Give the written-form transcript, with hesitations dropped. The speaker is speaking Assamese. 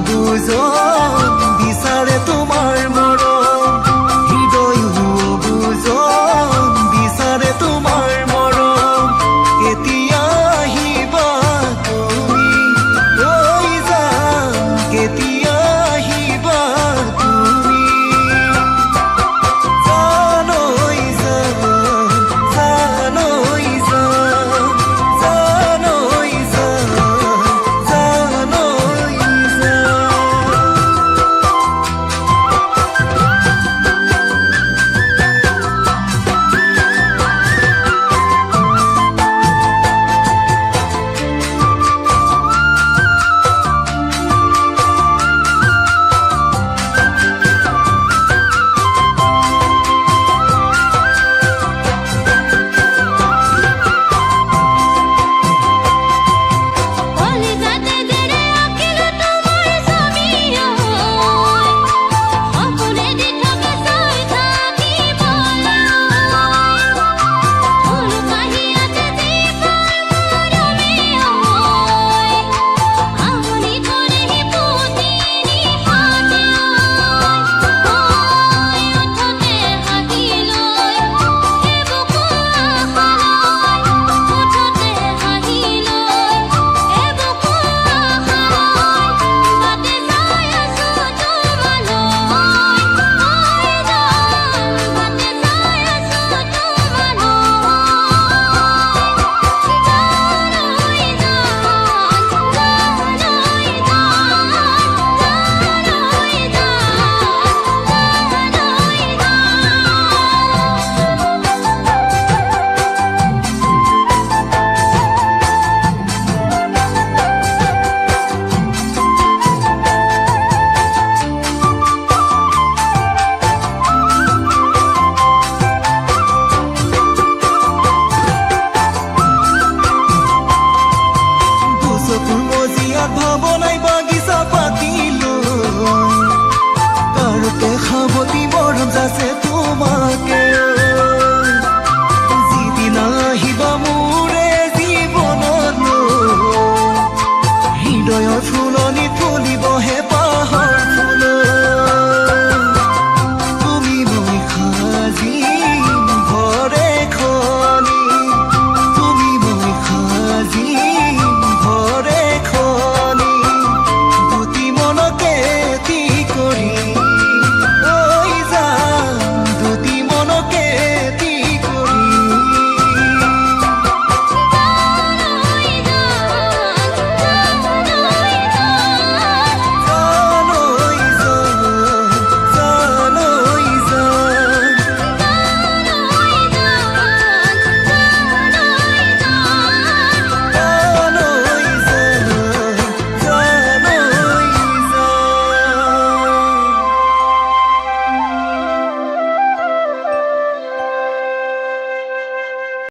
বুজন বিচাৰে তোমাৰ মৰম হৃদয় বুজন বিচাৰে তোমাৰ মৰম কেতিয়া আহিবা তুমি ঐ জান কেতিয়া আহিবা তুমি জান ঐ জান জান ঐ জান জান ঐ জান জান ঐ জান কলিজাতে দেৰে আঁকিলো তোমাৰ ছবি সপোনে দি থাকে চাই থাকিবলৈ ফুল কাহিয়াতে যি পায় মৰমে আমনি কৰে সি পুতি নিশাতে উঠতে হাঁহি লৈ সেই বুকু আশালৈ উঠতে হাঁহি লৈ এই বুকু আশালৈ বাটে যাই আছো তোমালৈ ঐ জান বাটে যাই আছো চকুৰ মজিয়াত ভাৱনাই বাগিচা পাতিলো কাৰোকে সাৱতি মৰম যাচে তোমাকে যিদিনা আহিবা মোৰে জীৱনত হৃদয়ৰ ফুলনিত